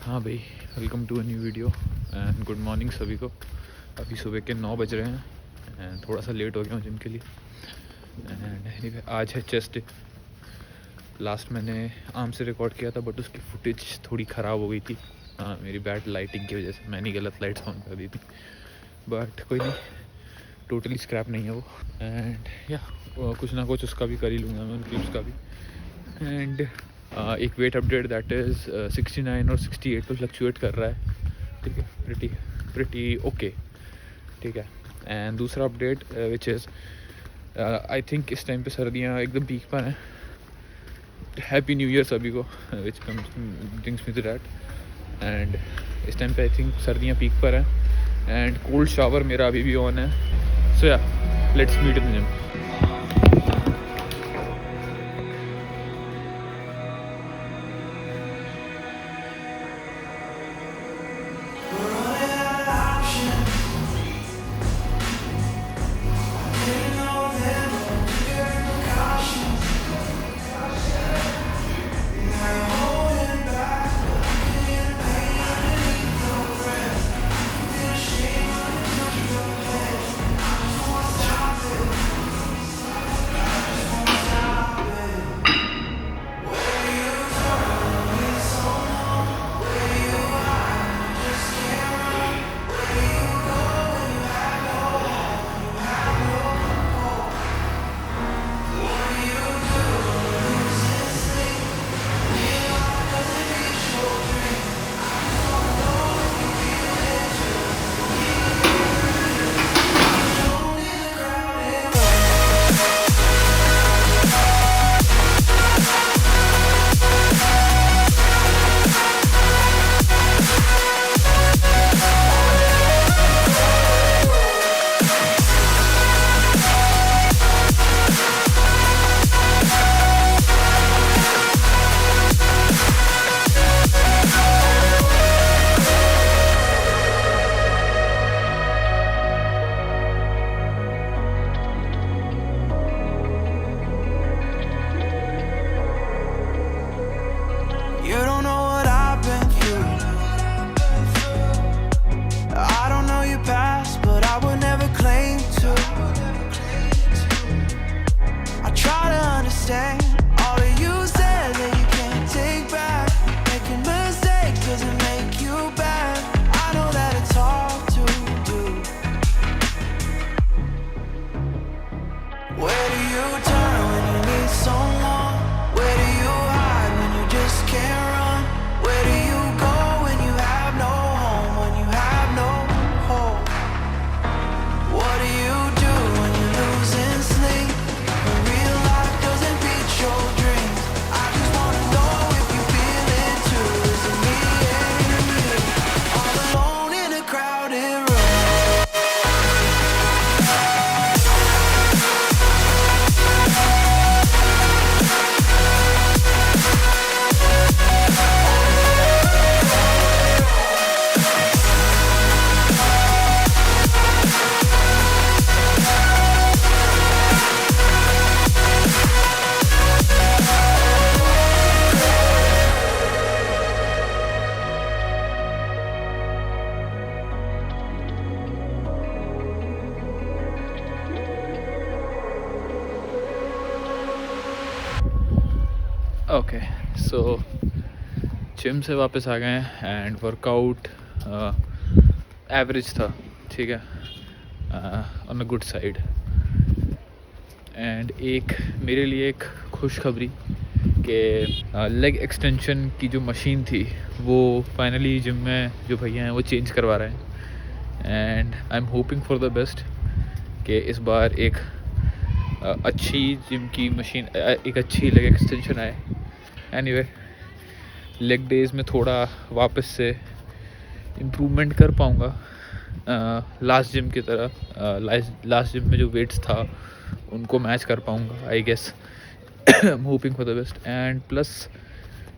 हाँ भाई, welcome to a new video and good morning सभी को। अभी सुबह के 9 बज रहे हैं एंड थोड़ा सा लेट हो गया हूँ जिम के लिए। एंड anyway, आज है चेस्ट डे। लास्ट मैंने आर्म से रिकॉर्ड किया था बट उसकी फुटेज थोड़ी ख़राब हो गई थी। मेरी बैड लाइटिंग की वजह से मैंने गलत लाइट्स ऑन कर दी थी, बट कोई नहीं, टोटली स्क्रैप नहीं है वो। एंड या कुछ ना कुछ उसका भी कर ही लूँगा मैं, उनकी उसका भी। एंड एक वेट अपडेट दैट इज़ 69 और 68 पे फ्लक्चुएट कर रहा है, ठीक है, प्रिटी ओके, ठीक है। एंड दूसरा update which is I think इस टाइम पे सर्दियाँ एकदम पीक पर हैं। हैप्पी न्यू ईयर सभी को, which brings me to that. And इस टाइम पे आई थिंक सर्दियाँ पीक पर हैं एंड कोल्ड शावर मेरा अभी भी ऑन है। सो या let's meet in gym. You don't know what I've been through. I don't know your past, but I would never claim to. I try to understand all of you said that you can't take back. Making mistakes doesn't make you bad. I know that it's hard to do. Where do you turn when you need someone? Where do you hide when you just can't run? Where do you go when you have no home? When you have no hope? What do you do when you're losing sleep? When real life doesn't beat your dreams? I just wanna know if you feel it too. Is it me and you? All alone in a crowded room. Okay, so gym से वापस आ गए हैं and workout average था, ठीक है, on a good side. And एक मेरे लिए एक खुशखबरी कि लेग एक्सटेंशन की जो मशीन थी वो फाइनली जिम में जो भैया हैं वो चेंज करवा रहे हैं। And I am hoping for the best कि इस बार एक अच्छी जिम की मशीन, एक अच्छी लेग एक्सटेंशन आए। एनीवे, लेग डेज में थोड़ा वापस से इम्प्रूवमेंट कर पाऊँगा लास्ट जिम की तरह। लास्ट जिम में जो वेट्स था उनको मैच कर पाऊँगा I guess. I am hoping for the best. And plus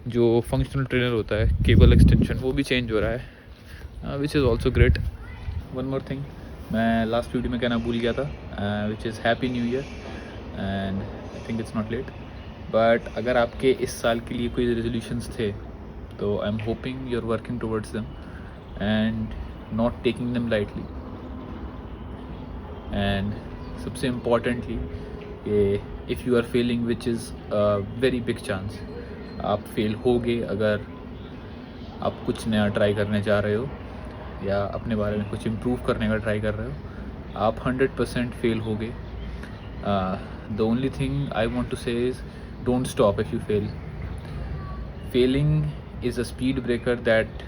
जो फंक्शनल ट्रेनर होता है, केबल एक्सटेंशन, वो भी चेंज हो रहा है, which is also great. One more thing मैं लास्ट वीडियो में कहना भूल गया था, which is happy new year and I think it's not let. But अगर आपके इस साल के लिए कोई रेजोल्यूशंस थे तो I am hoping you are working towards them and not taking them lightly. And सबसे importantly if you are failing which is very big chance, आप फेल होगे अगर आप कुछ नया ट्राई करने जा रहे हो या अपने बारे में कुछ इम्प्रूव करने का ट्राई कर रहे हो, आप 100% फेल होगे. The only thing I want to say is don't stop if you fail. Failing is a speed breaker that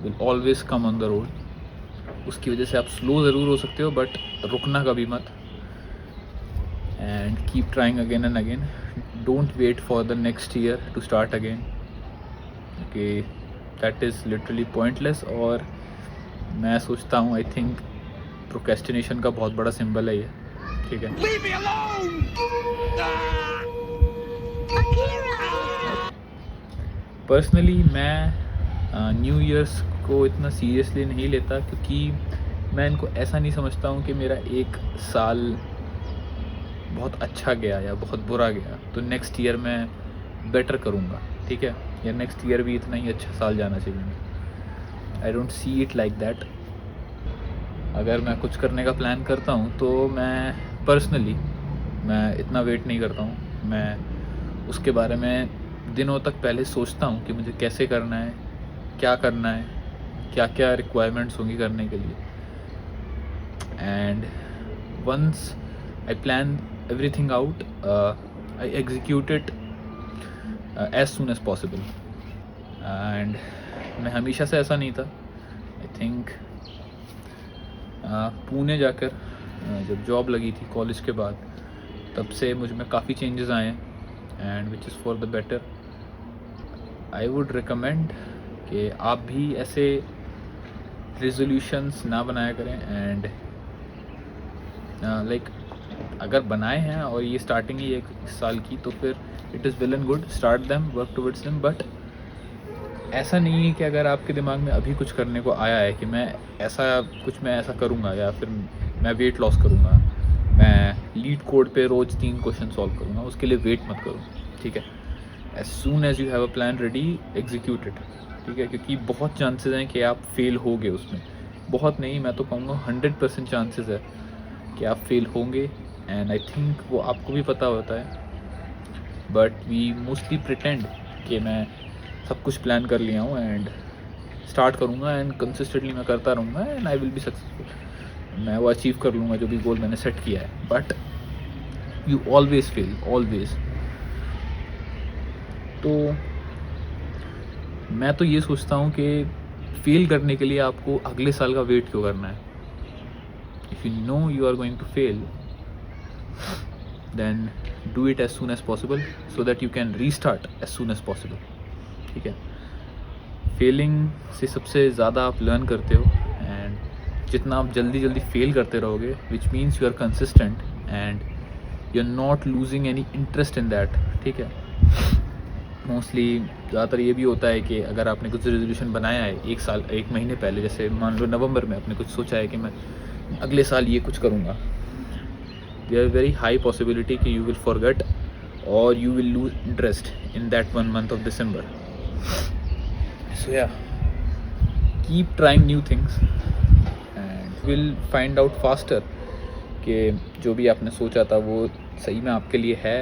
will always come on the road. उसकी वजह से आप स्लो ज़रूर हो सकते हो बट रुकना कभी मत. And keep trying again and again. Don't wait for the next year to start again. Okay, that is literally pointless. और मैं सोचता हूँ आई थिंक प्रोक्रेस्टिनेशन का बहुत बड़ा सिंबल है ये. ठीक है, पर्सनली मैं न्यू ईयर्स को इतना सीरियसली नहीं लेता क्योंकि मैं इनको ऐसा नहीं समझता हूँ कि मेरा एक साल बहुत अच्छा गया या बहुत बुरा गया तो नेक्स्ट ईयर मैं बेटर करूँगा. ठीक है, या नेक्स्ट ईयर भी इतना ही अच्छा साल जाना चाहिए. I don't see it like that. अगर मैं कुछ करने का प्लान करता हूँ तो मैं पर्सनली मैं इतना वेट नहीं करता हूँ. मैं उसके बारे में दिनों तक पहले सोचता हूँ कि मुझे कैसे करना है, क्या करना है, क्या क्या रिक्वायरमेंट्स होंगी करने के लिए. And once I plan everything out, I execute it as soon as possible. And मैं हमेशा से ऐसा नहीं था. आई थिंक पुणे जाकर जब जॉब लगी थी कॉलेज के बाद, तब से मुझ में काफ़ी चेंजेस आए हैं and which is for the better. I would recommend कि आप भी ऐसे रेजोल्यूशंस ना बनाया करें. एंड लाइक अगर बनाए हैं और ये स्टार्टिंग ही एक साल की तो फिर it is well and good. Start them, work towards them. But ऐसा नहीं है कि अगर आपके दिमाग में अभी कुछ करने को आया है कि मैं ऐसा करूँगा या फिर मैं वेट लॉस करूँगा, मैं लीड कोड पे रोज़ 3 क्वेश्चन सॉल्व करूँगा, उसके लिए वेट मत करो. ठीक है, as soon as you have a plan ready, execute it. ठीक है, क्योंकि बहुत चांसेस हैं कि आप फेल होगे उसमें. बहुत नहीं, मैं तो कहूँगा 100% चांसेस है कि आप फेल होंगे. एंड आई थिंक वो आपको भी पता होता है. बट वी मोस्टली प्रिटेंड कि मैं सब कुछ प्लान कर लिया हूँ एंड स्टार्ट करूँगा एंड कंसिस्टेंटली मैं करता रहूँगा and I will be successful. मैं वो अचीव कर लूँगा जो भी गोल मैंने सेट किया है. But you always fail, always. तो मैं तो ये सोचता हूँ कि फेल करने के लिए आपको अगले साल का वेट क्यों करना है. If you know you are going to fail, then do it as soon as possible so that you can restart as soon as possible. ठीक है, फेलिंग से सबसे ज़्यादा आप लर्न करते हो. एंड जितना आप जल्दी फेल करते रहोगे, which means you are consistent and you are not losing any interest in that. ठीक है, मोस्टली ज़्यादातर ये भी होता है कि अगर आपने कुछ रेजोल्यूशन बनाया है एक महीने पहले, जैसे मान लो नवंबर में आपने कुछ सोचा है कि मैं अगले साल ये कुछ करूँगा, देयर वेरी हाई पॉसिबिलिटी कि यू विल फॉरगेट और you will lose interest in that 1 month of December. So yeah, keep trying new things and we'll find out faster कि जो भी आपने सोचा था वो सही में आपके लिए है,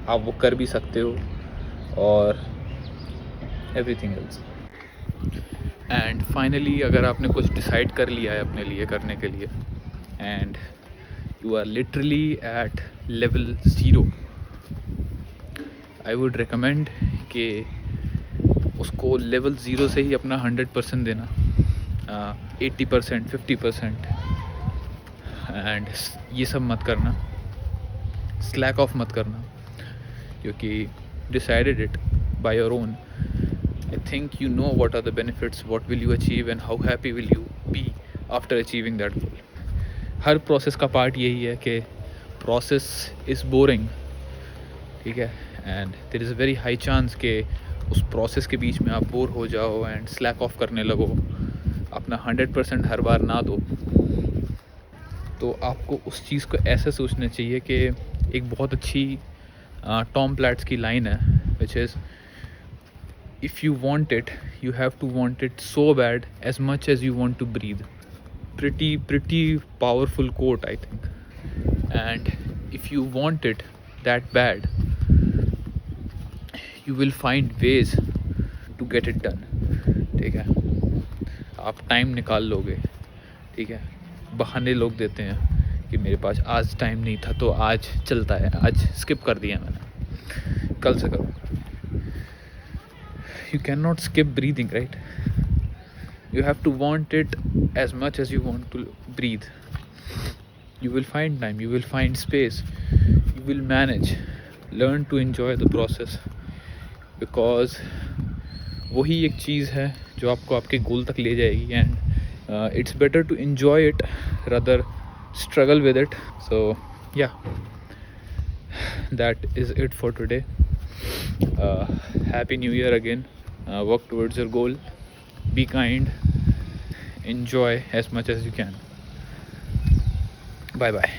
आप वो कर भी सकते हो और everything else. And finally, अगर आपने कुछ डिसाइड कर लिया है अपने लिए करने के लिए and you are literally at level 0, I would recommend कि उसको लेवल 0 से ही अपना 100% देना, 80%, 50%. एंड ये सब मत करना, स्लैक ऑफ मत करना, क्योंकि decided it by your own. I think you know what are the benefits, what will you achieve and how happy will you be after achieving that goal. हर प्रोसेस का part यही है कि process is boring. ठीक है, and there is a very high chance कि उस process के बीच में आप बोर हो जाओ एंड स्लैक ऑफ करने लगो, अपना 100% हर बार ना दो. तो आपको उस चीज़ को ऐसे सोचना चाहिए कि एक बहुत अच्छी टॉम प्लैट्स की लाइन है which is if you want it, you have to want it so bad as much as you want to breathe. Pretty powerful quote, I think. And if you want it that bad, you will find ways to get it done. ठीक है, आप time निकाल लोगे. ठीक है, बहाने लोग देते हैं कि मेरे पास आज टाइम नहीं था तो आज चलता है, आज स्किप कर दिया मैंने, कल से करूँगा. You cannot skip breathing, right? You have to want it as much as you want to breathe. You will find time, you will find space, you will manage. Learn to enjoy the process, because वही एक चीज़ है जो आपको आपके गोल तक ले जाएगी. And it's better to enjoy it rather struggle with it. So yeah, that is it for today. Happy New Year again. Work towards your goal, be kind, enjoy as much as you can. Bye bye.